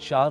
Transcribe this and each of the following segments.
4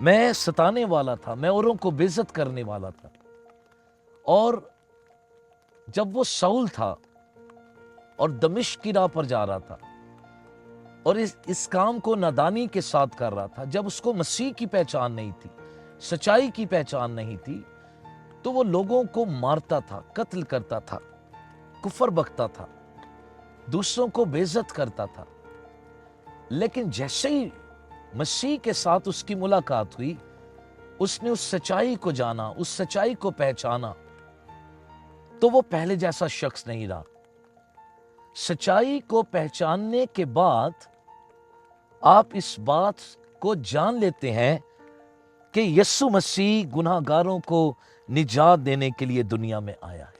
میں ستانے والا تھا، میں اوروں کو بے عزت کرنے والا تھا. اور جب وہ ساؤل تھا اور دمشق کی راہ پر جا رہا تھا اور اس کام کو نادانی کے ساتھ کر رہا تھا، جب اس کو مسیح کی پہچان نہیں تھی، سچائی کی پہچان نہیں تھی، تو وہ لوگوں کو مارتا تھا، قتل کرتا تھا، کفر بکتا تھا، دوسروں کو بے عزت کرتا تھا. لیکن جیسے ہی مسیح کے ساتھ اس کی ملاقات ہوئی، اس نے اس سچائی کو جانا، اس سچائی کو پہچانا، تو وہ پہلے جیسا شخص نہیں رہا. سچائی کو پہچاننے کے بعد آپ اس بات کو جان لیتے ہیں کہ یسوع مسیح گناہ گاروں کو نجات دینے کے لیے دنیا میں آیا ہے.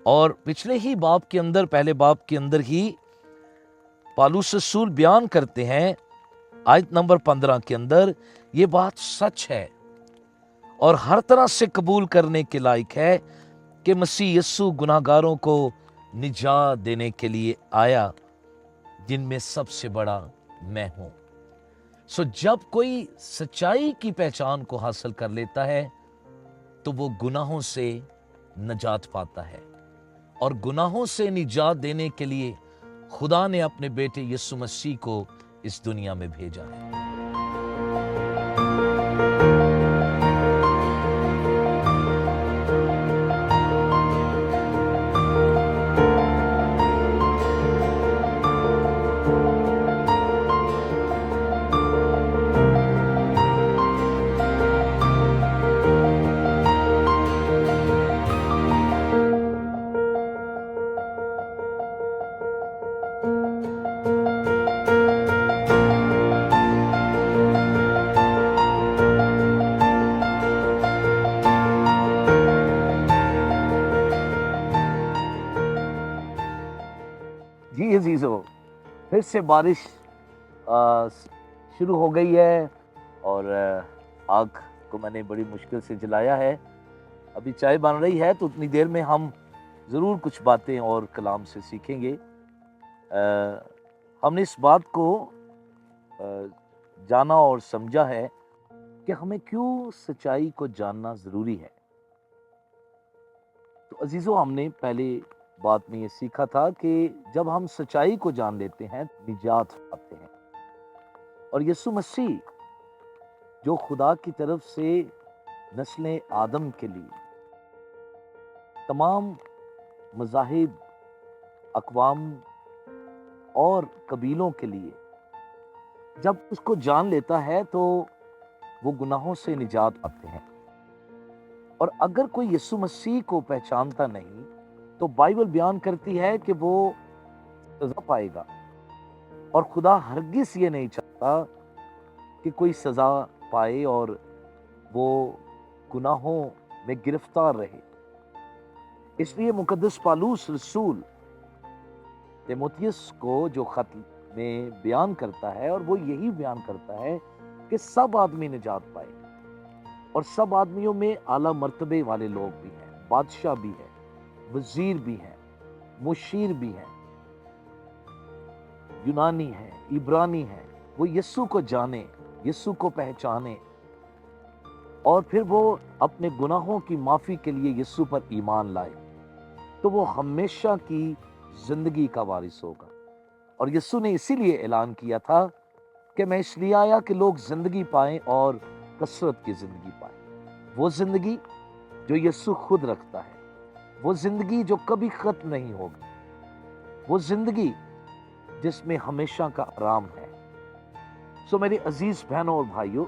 اور پچھلے ہی باب کے اندر، پہلے باب کے اندر ہی پالوس رسول بیان کرتے ہیں آیت نمبر 15 کے اندر، یہ بات سچ ہے اور ہر طرح سے قبول کرنے کے لائق ہے کہ مسیح یسوع گناہ گاروں کو نجات دینے کے لیے آیا، جن میں سب سے بڑا میں ہوں. جب کوئی سچائی کی پہچان کو حاصل کر لیتا ہے تو وہ گناہوں سے نجات پاتا ہے، اور گناہوں سے نجات دینے کے لیے خدا نے اپنے بیٹے یسوع مسیح کو اس دنیا میں بھیجا ہے. جی عزیزو، پھر سے بارش شروع ہو گئی ہے اور آگ کو میں نے بڑی مشکل سے جلایا ہے. ابھی چائے بن رہی ہے تو اتنی دیر میں ہم ضرور کچھ باتیں اور کلام سے سیکھیں گے. ہم نے اس بات کو جانا اور سمجھا ہے کہ ہمیں کیوں سچائی کو جاننا ضروری ہے. تو عزیزو، ہم نے پہلے بات میں یہ سیکھا تھا کہ جب ہم سچائی کو جان لیتے ہیں نجات پاتے ہیں. اور یسوع مسیح جو خدا کی طرف سے نسل آدم کے لیے تمام مذاہب، اقوام اور قبیلوں کے لیے جب اس کو جان لیتا ہے تو وہ گناہوں سے نجات پاتے ہیں. اور اگر کوئی یسوع مسیح کو پہچانتا نہیں تو بائبل بیان کرتی ہے کہ وہ سزا پائے گا، اور خدا ہرگز یہ نہیں چاہتا کہ کوئی سزا پائے اور وہ گناہوں میں گرفتار رہے. اس لیے مقدس پالوس رسول تیموتھیوس کو جو خط میں بیان کرتا ہے، اور وہ یہی بیان کرتا ہے کہ سب آدمی نجات پائے، اور سب آدمیوں میں اعلیٰ مرتبے والے لوگ بھی ہیں، بادشاہ بھی ہے، وزیر بھی ہیں، مشیر بھی ہیں، یونانی ہیں، عبرانی ہیں، وہ یسوع کو جانے، یسوع کو پہچانے، اور پھر وہ اپنے گناہوں کی معافی کے لیے یسوع پر ایمان لائے تو وہ ہمیشہ کی زندگی کا وارث ہوگا. اور یسوع نے اسی لیے اعلان کیا تھا کہ میں اس لیے آیا کہ لوگ زندگی پائیں اور کثرت کی زندگی پائیں. وہ زندگی جو یسوع خود رکھتا ہے، وہ زندگی جو کبھی ختم نہیں ہوگی، وہ زندگی جس میں ہمیشہ کا آرام ہے. میرے عزیز بہنوں اور بھائیوں،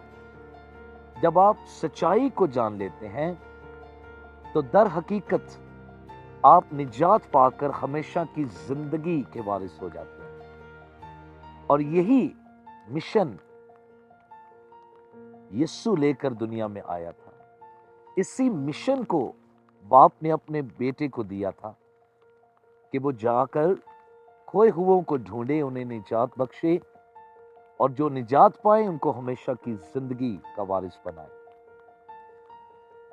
جب آپ سچائی کو جان لیتے ہیں تو در حقیقت آپ نجات پا کر ہمیشہ کی زندگی کے وارث ہو جاتے ہیں. اور یہی مشن یسوع لے کر دنیا میں آیا تھا. اسی مشن کو باپ نے اپنے بیٹے کو دیا تھا کہ وہ جا کر کھوئے ہوئوں کو ڈھونڈے، انہیں نجات بخشے، اور جو نجات پائے ان کو ہمیشہ کی زندگی کا وارث بنائے.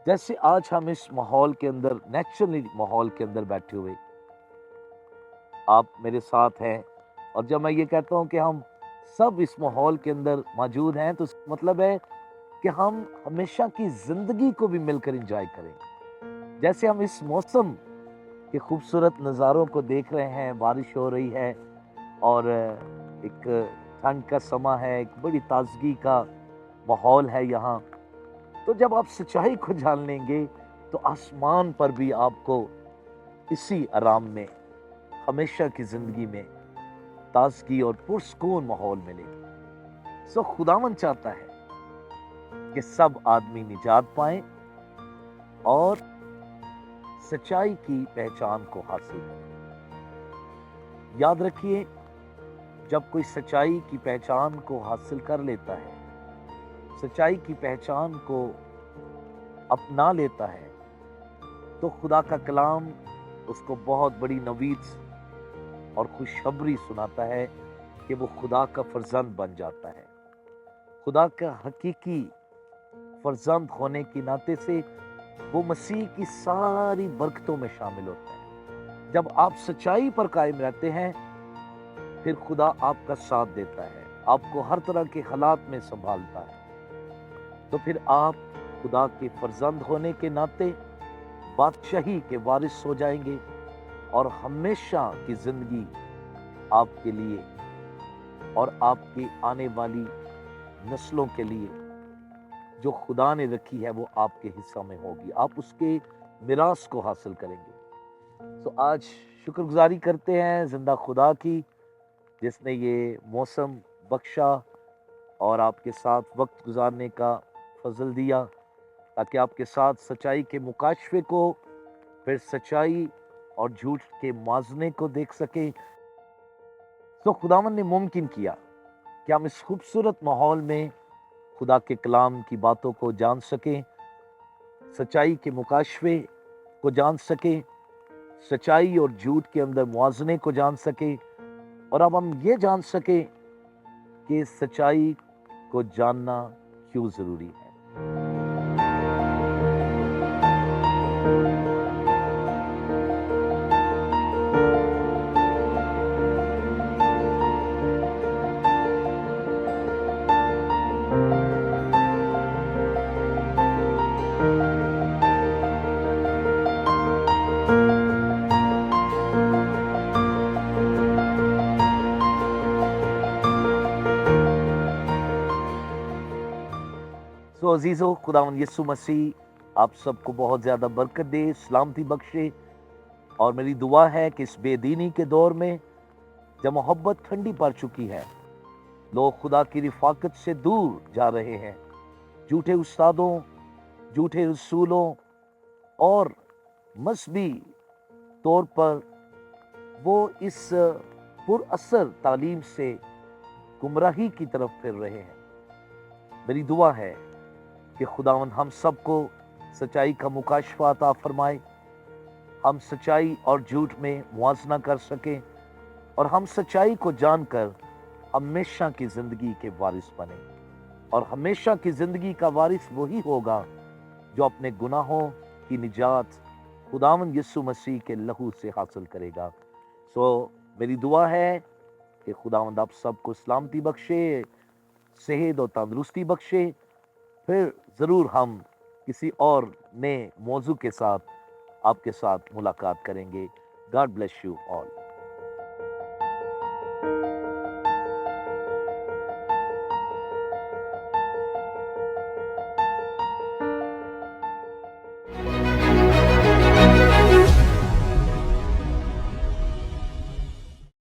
جیسے آج ہم اس ماحول کے اندر، نیچرلی ماحول کے اندر بیٹھے ہوئے، آپ میرے ساتھ ہیں، اور جب میں یہ کہتا ہوں کہ ہم سب اس ماحول کے اندر موجود ہیں تو اس کا مطلب ہے کہ ہم ہمیشہ کی زندگی کو بھی مل کر انجوائے کریں. جیسے ہم اس موسم کے خوبصورت نظاروں کو دیکھ رہے ہیں، بارش ہو رہی ہے اور ایک ٹھنڈ کا سماں ہے، ایک بڑی تازگی کا ماحول ہے یہاں. تو جب آپ سچائی کو جان لیں گے تو آسمان پر بھی آپ کو اسی آرام میں، ہمیشہ کی زندگی میں تازگی اور پرسکون ماحول ملے گا. سو خداوند چاہتا ہے کہ سب آدمی نجات پائیں اور سچائی کی پہچان کو حاصل کریں. یاد رکھیے، جب کوئی سچائی کی پہچان کو حاصل کر لیتا ہے، سچائی کی پہچان کو اپنا لیتا ہے، تو خدا کا کلام اس کو بہت بڑی نوید اور خوشخبری سناتا ہے کہ وہ خدا کا فرزند بن جاتا ہے. خدا کا حقیقی فرزند ہونے کی ناطے سے وہ مسیح کی ساری برکتوں میں شامل ہوتا ہے. جب آپ سچائی پر قائم رہتے ہیں، پھر خدا آپ کا ساتھ دیتا ہے، آپ کو ہر طرح کے حالات میں سنبھالتا ہے. تو پھر آپ خدا کے فرزند ہونے کے ناطے بادشاہی کے وارث ہو جائیں گے اور ہمیشہ کی زندگی آپ کے لیے اور آپ کی آنے والی نسلوں کے لیے جو خدا نے رکھی ہے وہ آپ کے حصہ میں ہوگی. آپ اس کے میراث کو حاصل کریں گے. تو آج شکر گزاری کرتے ہیں زندہ خدا کی، جس نے یہ موسم بخشا اور آپ کے ساتھ وقت گزارنے کا فضل دیا، تاکہ آپ کے ساتھ سچائی کے مکاشفے کو، پھر سچائی اور جھوٹ کے موازنے کو دیکھ سکیں. تو خداوند نے ممکن کیا کہ ہم اس خوبصورت ماحول میں خدا کے کلام کی باتوں کو جان سکیں، سچائی کے مکاشفے کو جان سکیں، سچائی اور جھوٹ کے اندر موازنے کو جان سکیں، اور اب ہم یہ جان سکیں کہ سچائی کو جاننا کیوں ضروری ہے. تو عزیزو، خداوند یسوع مسیح آپ سب کو بہت زیادہ برکت دے، سلامتی بخشے. اور میری دعا ہے کہ اس بے دینی کے دور میں جب محبت ٹھنڈی پڑ چکی ہے، لوگ خدا کی رفاقت سے دور جا رہے ہیں، جھوٹے استادوں، جھوٹے رسولوں اور مذہبی طور پر وہ اس پر اثر تعلیم سے گمراہی کی طرف پھر رہے ہیں. میری دعا ہے کہ خداوند ہم سب کو سچائی کا مکاشفہ عطا فرمائے، ہم سچائی اور جھوٹ میں موازنہ کر سکیں، اور ہم سچائی کو جان کر ہمیشہ کی زندگی کے وارث بنیں. اور ہمیشہ کی زندگی کا وارث وہی ہوگا جو اپنے گناہوں کی نجات خداوند یسوع مسیح کے لہو سے حاصل کرے گا. سو میری دعا ہے کہ خداوند آپ سب کو سلامتی بخشے، صحت اور تندرستی بخشے. پھر ضرور ہم کسی اور نئے موضوع کے ساتھ آپ کے ساتھ ملاقات کریں گے. God bless you all.